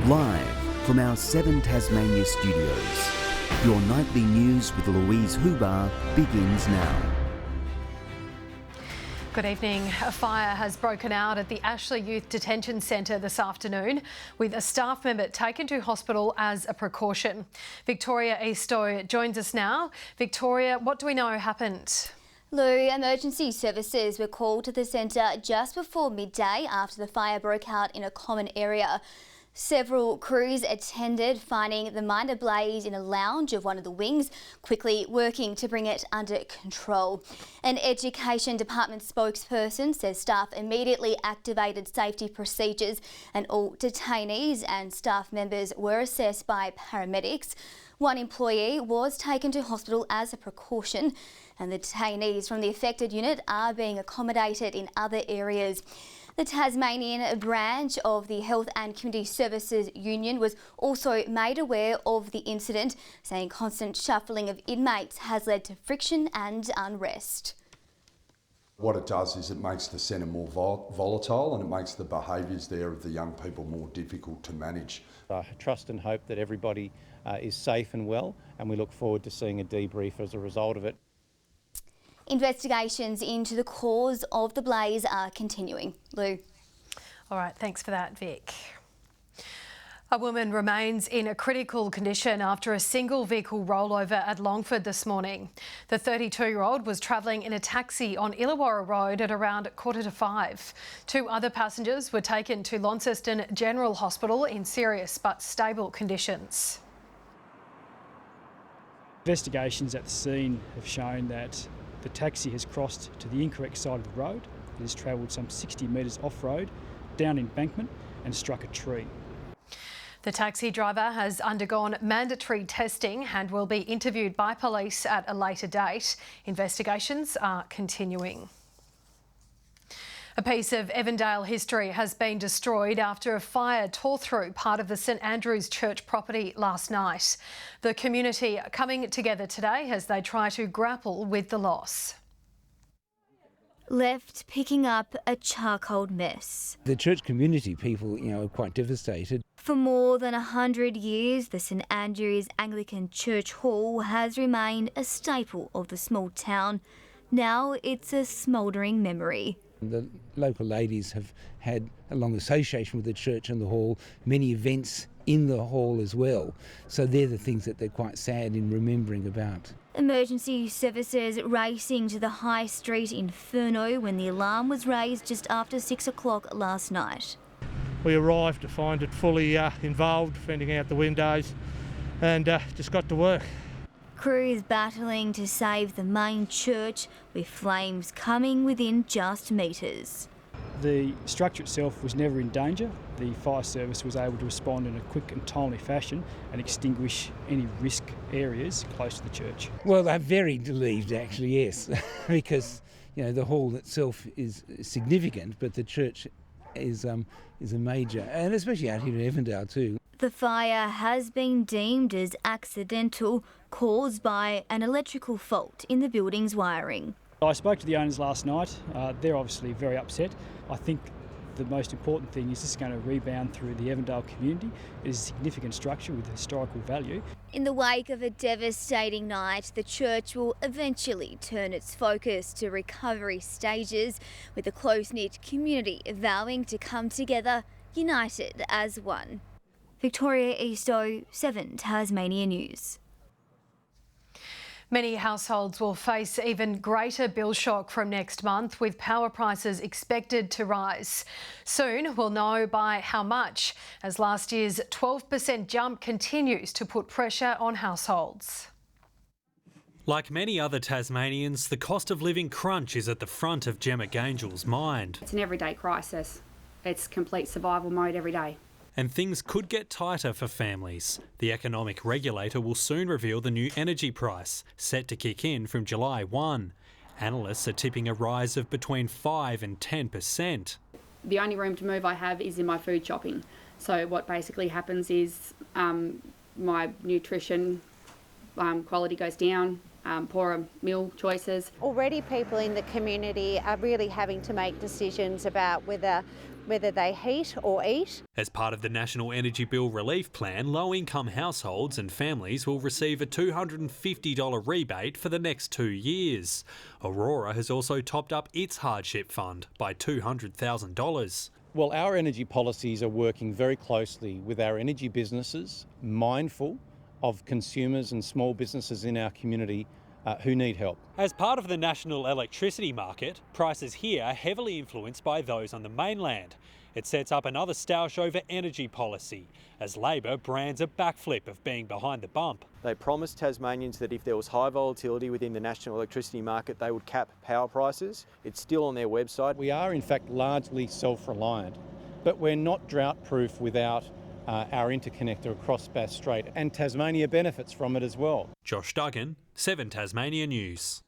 Live from our 7 Tasmania studios, your nightly news with Louise Huber begins now. Good evening. A fire has broken out at the Ashley Youth Detention Centre this afternoon, with a staff member taken to hospital as a precaution. Victoria Eastoe joins us now. Victoria, what do we know happened? Lou, emergency services were called to the centre just before midday after the fire broke out in a common area. Several crews attended, finding the minor blaze in a lounge of one of the wings, quickly working to bring it under control. An Education Department spokesperson says staff immediately activated safety procedures and all detainees and staff members were assessed by paramedics. One employee was taken to hospital as a precaution, and the detainees from the affected unit are being accommodated in other areas. The Tasmanian branch of the Health and Community Services Union was also made aware of the incident, saying constant shuffling of inmates has led to friction and unrest. What it does is it makes the centre more volatile, and it makes the behaviours there of the young people more difficult to manage. I trust and hope that everybody is safe and well, and we look forward to seeing a debrief as a result of it. Investigations into the cause of the blaze are continuing. Lou. All right, thanks for that, Vic. A woman remains in a critical condition after a single vehicle rollover at Longford this morning. The 32-year-old was travelling in a taxi on Illawarra Road at around 4:45. 2 other passengers were taken to Launceston General Hospital in serious but stable conditions. Investigations at the scene have shown that the taxi has crossed to the incorrect side of the road. It has travelled some 60 metres off-road, down embankment and struck a tree. The taxi driver has undergone mandatory testing and will be interviewed by police at a later date. Investigations are continuing. A piece of Evandale history has been destroyed after a fire tore through part of the St Andrew's Church property last night. The community coming together today as they try to grapple with the loss. Left picking up a charcoal mess. The church community people, are quite devastated. For more than 100 years, the St Andrew's Anglican Church Hall has remained a staple of the small town. Now it's a smouldering memory. The local ladies have had a long association with the church and the hall, many events in the hall as well. So they're the things that they're quite sad in remembering about. Emergency services racing to the High Street Inferno when the alarm was raised just after 6 o'clock last night. We arrived to find it fully involved, fending out the windows, and just got to work. Crews battling to save the main church, with flames coming within just metres. The structure itself was never in danger. The fire service was able to respond in a quick and timely fashion and extinguish any risk areas close to the church. Well, they're very relieved actually, yes, because the hall itself is significant, but the church is a major, and especially out here in Evandale too. The fire has been deemed as accidental, caused by an electrical fault in the building's wiring. I spoke to the owners last night. They're obviously very upset. I think the most important thing is this is going to rebound through the Evandale community. It is a significant structure with historical value. In the wake of a devastating night, the church will eventually turn its focus to recovery stages, with a close-knit community vowing to come together, united as one. Victoria Eastoe, 7 Tasmania News. Many households will face even greater bill shock from next month, with power prices expected to rise. Soon we'll know by how much, as last year's 12% jump continues to put pressure on households. Like many other Tasmanians, the cost of living crunch is at the front of Gemma Gaingel's mind. It's an everyday crisis. It's complete survival mode every day. And things could get tighter for families. The economic regulator will soon reveal the new energy price, set to kick in from July 1. Analysts are tipping a rise of between 5 and 10%. The only room to move I have is in my food shopping. So what basically happens is my nutrition quality goes down, poorer meal choices. Already people in the community are really having to make decisions about whether whether they heat or eat. As part of the National Energy Bill Relief Plan, low-income households and families will receive a $250 rebate for the next 2 years. Aurora has also topped up its hardship fund by $200,000. Well, our energy policies are working very closely with our energy businesses, mindful of consumers and small businesses in our community who need help. As part of the national electricity market, prices here are heavily influenced by those on the mainland. It sets up another stoush over energy policy, as Labor brands a backflip of being behind the bump. They promised Tasmanians that if there was high volatility within the national electricity market, they would cap power prices. It's still on their website. We are in fact largely self-reliant, but we're not drought-proof without our interconnector across Bass Strait, and Tasmania benefits from it as well. Josh Duggan, 7 Tasmania News.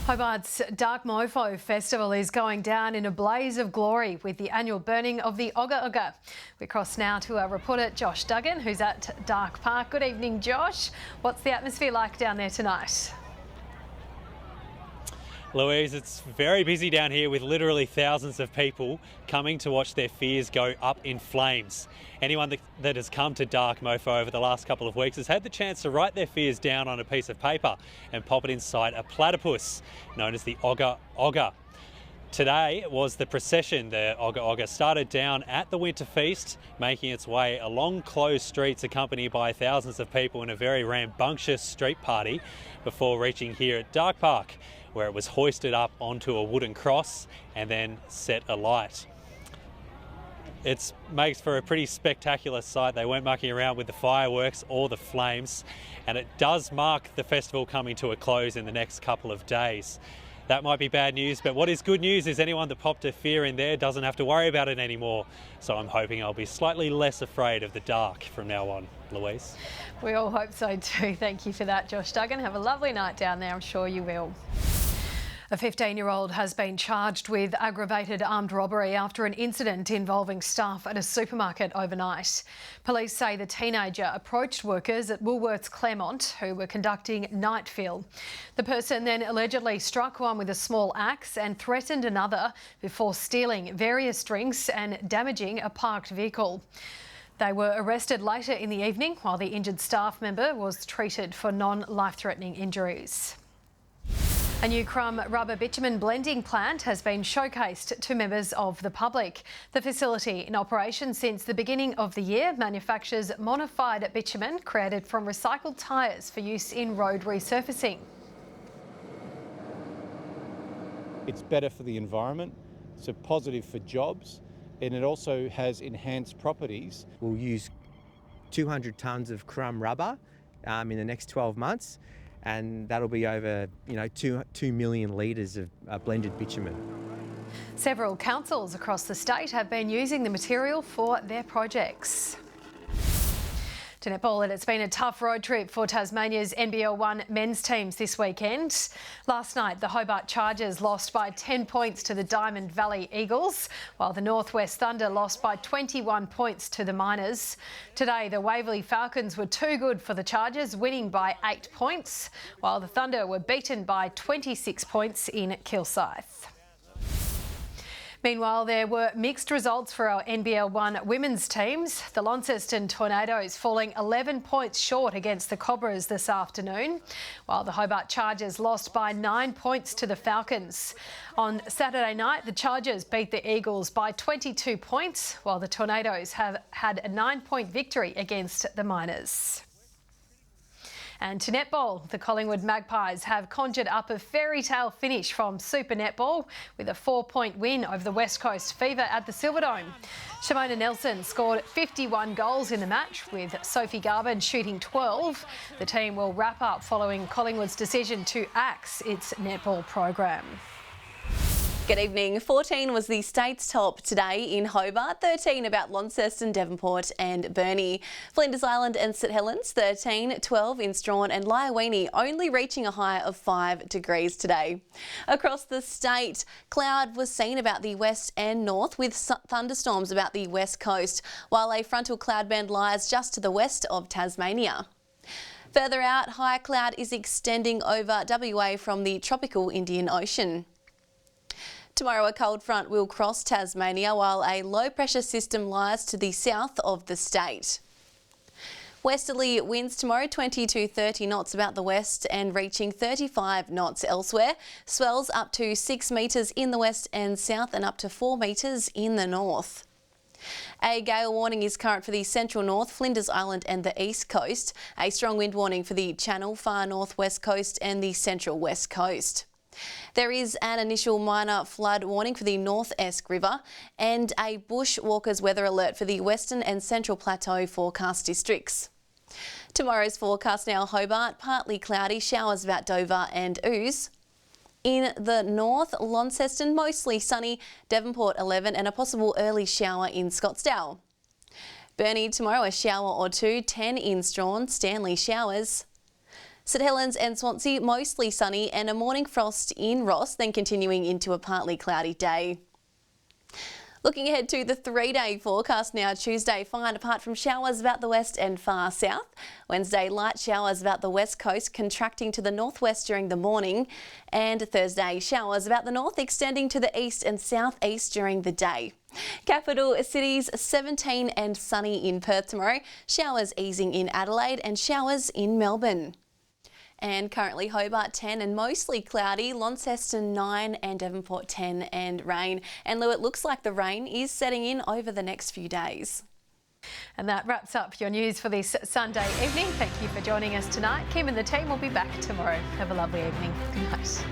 Hobart's Dark Mofo Festival is going down in a blaze of glory with the annual burning of the Ogga Ogga. We cross now to our reporter Josh Duggan, who's at Dark Park. Good evening, Josh. What's the atmosphere like down there tonight? Louise, it's very busy down here with literally thousands of people coming to watch their fears go up in flames. Anyone that has come to Dark Mofo over the last couple of weeks has had the chance to write their fears down on a piece of paper and pop it inside a platypus known as the Ogga Ogga. Today was the procession. The Ogga Ogga started down at the Winter Feast, making its way along closed streets accompanied by thousands of people in a very rambunctious street party before reaching here at Dark Park, where it was hoisted up onto a wooden cross and then set alight. It makes for a pretty spectacular sight. They weren't mucking around with the fireworks or the flames, and it does mark the festival coming to a close in the next couple of days. That might be bad news, but what is good news is anyone that popped a fear in there doesn't have to worry about it anymore. So I'm hoping I'll be slightly less afraid of the dark from now on. Louise? We all hope so too. Thank you for that, Josh Duggan. Have a lovely night down there. I'm sure you will. A 15-year-old has been charged with aggravated armed robbery after an incident involving staff at a supermarket overnight. Police say the teenager approached workers at Woolworths Claremont who were conducting night fill. The person then allegedly struck one with a small axe and threatened another before stealing various drinks and damaging a parked vehicle. They were arrested later in the evening while the injured staff member was treated for non-life-threatening injuries. A new Crumb Rubber bitumen blending plant has been showcased to members of the public. The facility, in operation since the beginning of the year, manufactures modified bitumen created from recycled tyres for use in road resurfacing. It's better for the environment, it's a positive for jobs, and it also has enhanced properties. We'll use 200 tonnes of Crumb Rubber in the next 12 months. And that'll be over, 2 million litres of blended bitumen. Several councils across the state have been using the material for their projects. To netball, and it's been a tough road trip for Tasmania's NBL1 men's teams this weekend. Last night, the Hobart Chargers lost by 10 points to the Diamond Valley Eagles, while the Northwest Thunder lost by 21 points to the Miners. Today, the Waverley Falcons were too good for the Chargers, winning by 8 points, while the Thunder were beaten by 26 points in Kilsyth. Meanwhile, there were mixed results for our NBL1 women's teams. The Launceston Tornadoes falling 11 points short against the Cobras this afternoon, while the Hobart Chargers lost by 9 points to the Falcons. On Saturday night, the Chargers beat the Eagles by 22 points, while the Tornadoes have had a 9-point victory against the Miners. And to netball, the Collingwood Magpies have conjured up a fairy tale finish from Super Netball with a 4-point win over the West Coast Fever at the Silverdome. Shimona Nelson scored 51 goals in the match, with Sophie Garvin shooting 12. The team will wrap up following Collingwood's decision to axe its netball program. Good evening. 14 was the state's top today in Hobart, 13 about Launceston, Devonport and Burnie. Flinders Island and St Helens, 13, 12 in Strawn and Liawini, only reaching a high of 5 degrees today. Across the state, cloud was seen about the west and north, with thunderstorms about the west coast, while a frontal cloud band lies just to the west of Tasmania. Further out, high cloud is extending over WA from the tropical Indian Ocean. Tomorrow, a cold front will cross Tasmania while a low pressure system lies to the south of the state. Westerly winds tomorrow 20 to 30 knots about the west and reaching 35 knots elsewhere. Swells up to 6 metres in the west and south and up to 4 metres in the north. A gale warning is current for the central north, Flinders Island and the east coast. A strong wind warning for the Channel, far northwest coast and the central west coast. There is an initial minor flood warning for the North Esk River and a bushwalkers weather alert for the Western and Central Plateau forecast districts. Tomorrow's forecast now: Hobart, partly cloudy, showers about Dover and Ouse. In the north, Launceston, mostly sunny, Devonport 11 and a possible early shower in Scottsdale. Burnie tomorrow, a shower or two, 10 in Strawn, Stanley showers. St Helens and Swansea, mostly sunny and a morning frost in Ross, then continuing into a partly cloudy day. Looking ahead to the 3-day forecast now: Tuesday, fine apart from showers about the west and far south. Wednesday, light showers about the west coast, contracting to the northwest during the morning. And Thursday, showers about the north, extending to the east and southeast during the day. Capital cities, 17 and sunny in Perth tomorrow. Showers easing in Adelaide and showers in Melbourne. And currently Hobart 10 and mostly cloudy, Launceston 9 and Devonport 10 and rain. And Lou, it looks like the rain is setting in over the next few days. And that wraps up your news for this Sunday evening. Thank you for joining us tonight. Kim and the team will be back tomorrow. Have a lovely evening. Good night.